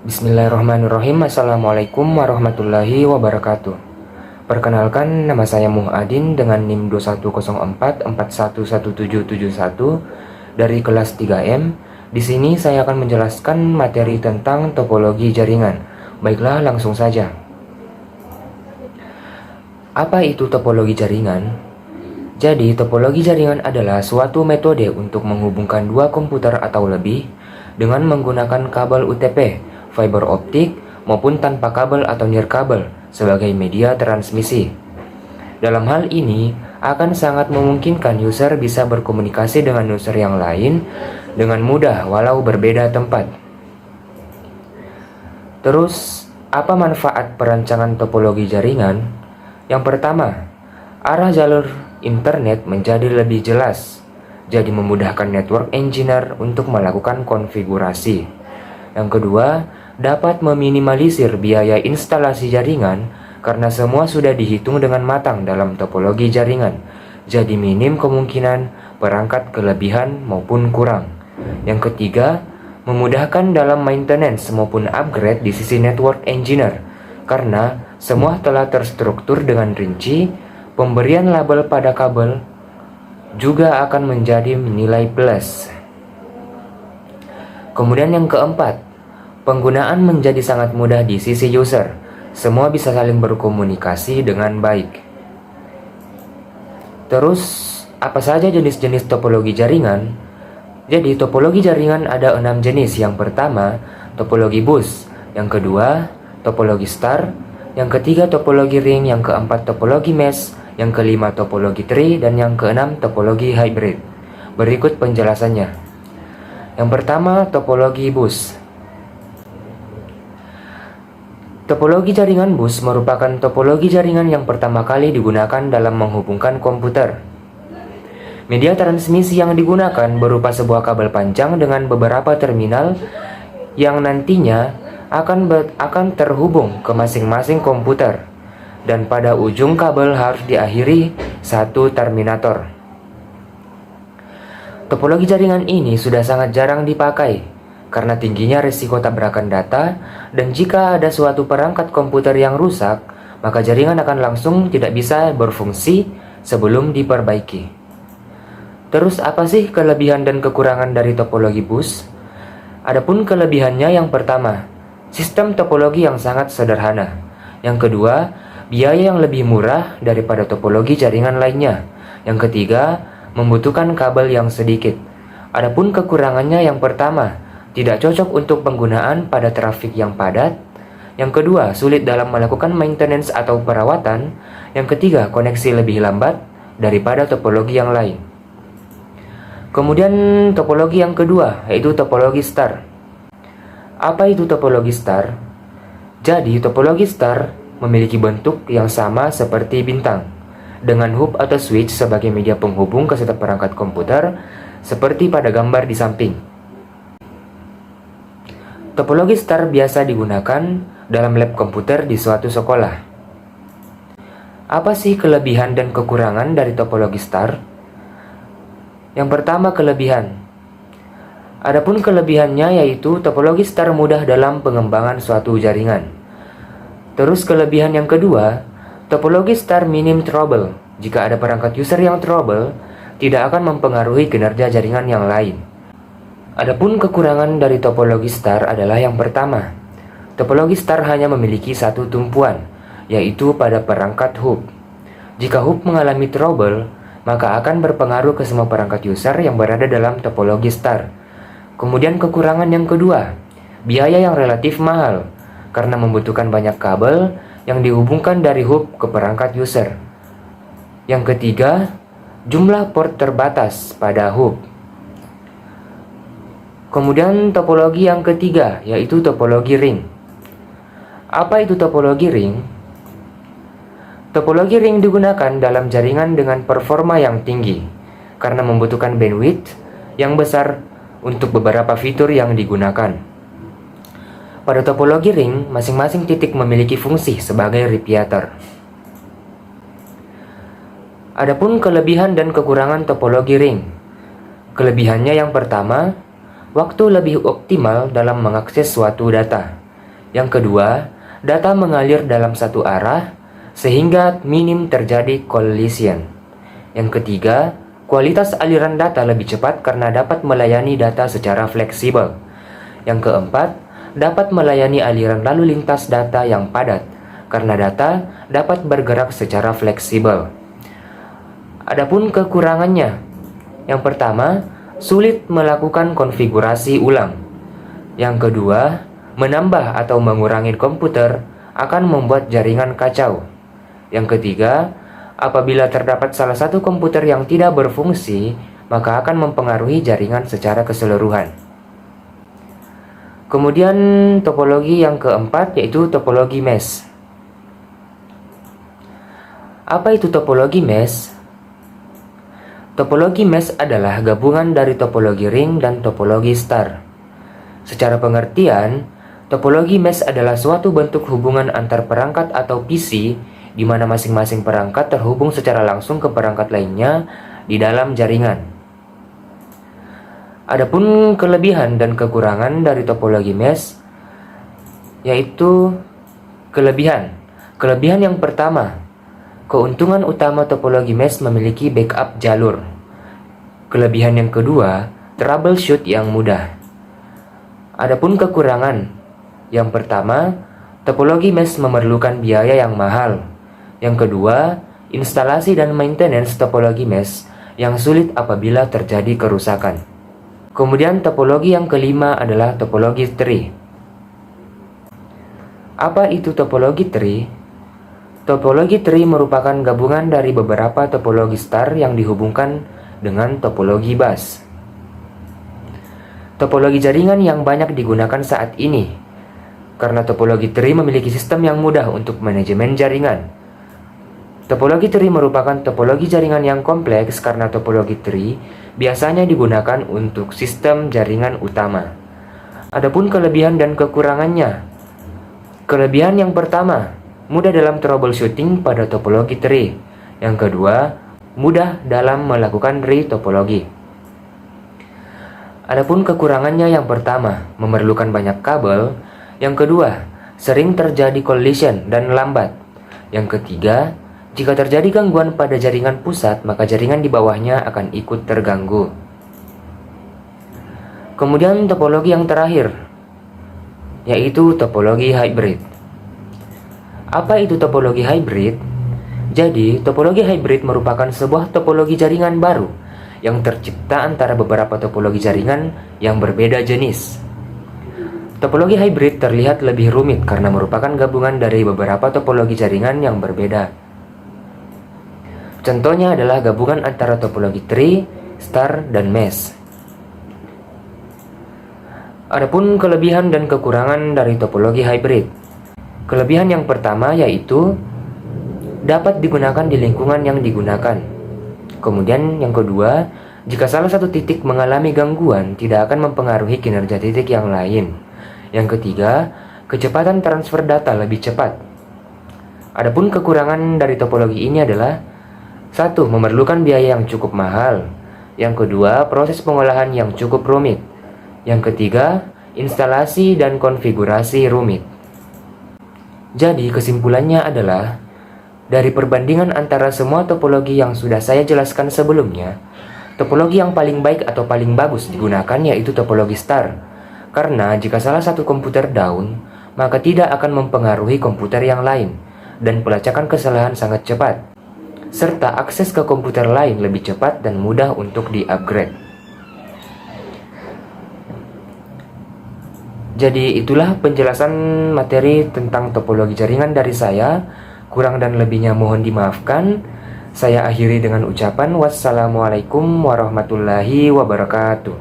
Bismillahirrahmanirrahim. Assalamualaikum warahmatullahi wabarakatuh. Perkenalkan, nama saya Muadin dengan NIM 2104411771 dari kelas 3M. Di sini saya akan menjelaskan materi tentang topologi jaringan. Baiklah, langsung saja. Apa itu topologi jaringan? Jadi, topologi jaringan adalah suatu metode untuk menghubungkan dua komputer atau lebih dengan menggunakan kabel UTP, fiber optik, maupun tanpa kabel atau nirkabel sebagai media transmisi. Dalam hal ini, akan sangat memungkinkan user bisa berkomunikasi dengan user yang lain dengan mudah walau berbeda tempat. Terus, apa manfaat perancangan topologi jaringan? Yang pertama, arah jalur internet menjadi lebih jelas, jadi memudahkan network engineer untuk melakukan konfigurasi. Yang kedua, dapat meminimalisir biaya instalasi jaringan karena semua sudah dihitung dengan matang dalam topologi jaringan, jadi minim kemungkinan perangkat kelebihan maupun kurang. Yang ketiga, memudahkan dalam maintenance maupun upgrade di sisi network engineer karena semua telah terstruktur dengan rinci. Pemberian label pada kabel juga akan menjadi nilai plus. Kemudian yang keempat, penggunaan menjadi sangat mudah di sisi user. Semua bisa saling berkomunikasi dengan baik. Terus, apa saja jenis-jenis topologi jaringan? Jadi, topologi jaringan ada 6 jenis. Yang pertama, topologi bus. Yang kedua, topologi star. Yang ketiga, topologi ring. Yang keempat, topologi mesh. Yang kelima, topologi tree. Dan yang keenam, topologi hybrid. Berikut penjelasannya. Yang pertama, topologi bus. Topologi jaringan bus merupakan topologi jaringan yang pertama kali digunakan dalam menghubungkan komputer. Media transmisi yang digunakan berupa sebuah kabel panjang dengan beberapa terminal yang nantinya akan terhubung ke masing-masing komputer, dan pada ujung kabel harus diakhiri satu terminator. Topologi jaringan ini sudah sangat jarang dipakai karena tingginya risiko tabrakan data, dan jika ada suatu perangkat komputer yang rusak, maka jaringan akan langsung tidak bisa berfungsi sebelum diperbaiki. Terus apa sih kelebihan dan kekurangan dari topologi bus? Adapun kelebihannya, yang pertama, sistem topologi yang sangat sederhana. Yang kedua, biaya yang lebih murah daripada topologi jaringan lainnya. Yang ketiga, membutuhkan kabel yang sedikit. Adapun kekurangannya, yang pertama, tidak cocok untuk penggunaan pada trafik yang padat. Yang kedua, sulit dalam melakukan maintenance atau perawatan. Yang ketiga, koneksi lebih lambat daripada topologi yang lain. Kemudian topologi yang kedua, yaitu topologi star. Apa itu topologi star? Jadi, topologi star memiliki bentuk yang sama seperti bintang, dengan hub atau switch sebagai media penghubung ke setiap perangkat komputer, seperti pada gambar di samping. Topologi star biasa digunakan dalam lab komputer di suatu sekolah. Apa sih kelebihan dan kekurangan dari topologi star? Yang pertama, kelebihan. Adapun kelebihannya yaitu topologi star mudah dalam pengembangan suatu jaringan. Terus kelebihan yang kedua, topologi star minim trouble. Jika ada perangkat user yang trouble, tidak akan mempengaruhi kinerja jaringan yang lain. Adapun kekurangan dari topologi star adalah yang pertama, topologi star hanya memiliki satu tumpuan, yaitu pada perangkat hub. Jika hub mengalami trouble, maka akan berpengaruh ke semua perangkat user yang berada dalam topologi star. Kemudian kekurangan yang kedua, biaya yang relatif mahal, karena membutuhkan banyak kabel yang dihubungkan dari hub ke perangkat user. Yang ketiga, jumlah port terbatas pada hub. Kemudian topologi yang ketiga, yaitu topologi ring. Apa itu topologi ring? Topologi ring digunakan dalam jaringan dengan performa yang tinggi, karena membutuhkan bandwidth yang besar untuk beberapa fitur yang digunakan. Pada topologi ring, masing-masing titik memiliki fungsi sebagai repeater. Adapun kelebihan dan kekurangan topologi ring. Kelebihannya yang pertama, waktu lebih optimal dalam mengakses suatu data. Yang kedua, data mengalir dalam satu arah sehingga minim terjadi collision. Yang ketiga, kualitas aliran data lebih cepat karena dapat melayani data secara fleksibel. Yang keempat, dapat melayani aliran lalu lintas data yang padat karena data dapat bergerak secara fleksibel. Adapun kekurangannya, yang pertama, sulit melakukan konfigurasi ulang. Yang kedua, menambah atau mengurangi komputer akan membuat jaringan kacau. Yang ketiga, apabila terdapat salah satu komputer yang tidak berfungsi, maka akan mempengaruhi jaringan secara keseluruhan. Kemudian topologi yang keempat yaitu topologi mesh. Apa itu topologi mesh? Topologi mesh adalah gabungan dari topologi ring dan topologi star. Secara pengertian, topologi mesh adalah suatu bentuk hubungan antar perangkat atau PC di mana masing-masing perangkat terhubung secara langsung ke perangkat lainnya di dalam jaringan. Adapun kelebihan dan kekurangan dari topologi mesh yaitu kelebihan. Kelebihan yang pertama, keuntungan utama topologi mesh memiliki backup jalur. Kelebihan yang kedua, troubleshoot yang mudah. Adapun kekurangan, yang pertama, topologi mesh memerlukan biaya yang mahal. Yang kedua, instalasi dan maintenance topologi mesh yang sulit apabila terjadi kerusakan. Kemudian topologi yang kelima adalah topologi tree. Apa itu topologi tree? Topologi tree merupakan gabungan dari beberapa topologi star yang dihubungkan dengan topologi bus. Topologi jaringan yang banyak digunakan saat ini, karena topologi tree memiliki sistem yang mudah untuk manajemen jaringan. Topologi tree merupakan topologi jaringan yang kompleks karena topologi tree biasanya digunakan untuk sistem jaringan utama. Adapun kelebihan dan kekurangannya. Kelebihan yang pertama, mudah dalam troubleshooting pada topologi tree. Yang kedua, mudah dalam melakukan retopologi. Adapun kekurangannya yang pertama, memerlukan banyak kabel. Yang kedua, sering terjadi collision dan lambat. Yang ketiga, jika terjadi gangguan pada jaringan pusat, maka jaringan di bawahnya akan ikut terganggu. Kemudian topologi yang terakhir, yaitu topologi hybrid. Apa itu topologi hybrid? Jadi, topologi hybrid merupakan sebuah topologi jaringan baru yang tercipta antara beberapa topologi jaringan yang berbeda jenis. Topologi hybrid terlihat lebih rumit karena merupakan gabungan dari beberapa topologi jaringan yang berbeda. Contohnya adalah gabungan antara topologi tree, star, dan mesh. Adapun kelebihan dan kekurangan dari topologi hybrid. Kelebihan yang pertama yaitu dapat digunakan di lingkungan yang digunakan. Kemudian yang kedua, jika salah satu titik mengalami gangguan, tidak akan mempengaruhi kinerja titik yang lain. Yang ketiga, kecepatan transfer data lebih cepat. Adapun kekurangan dari topologi ini adalah 1. Memerlukan biaya yang cukup mahal. Yang kedua, proses pengolahan yang cukup rumit. Yang ketiga, instalasi dan konfigurasi rumit. Jadi kesimpulannya adalah, dari perbandingan antara semua topologi yang sudah saya jelaskan sebelumnya, topologi yang paling baik atau paling bagus digunakan yaitu topologi star. Karena jika salah satu komputer down, maka tidak akan mempengaruhi komputer yang lain, dan pelacakan kesalahan sangat cepat, serta akses ke komputer lain lebih cepat dan mudah untuk di-upgrade. Jadi itulah penjelasan materi tentang topologi jaringan dari saya. Kurang dan lebihnya mohon dimaafkan. Saya akhiri dengan ucapan wassalamualaikum warahmatullahi wabarakatuh.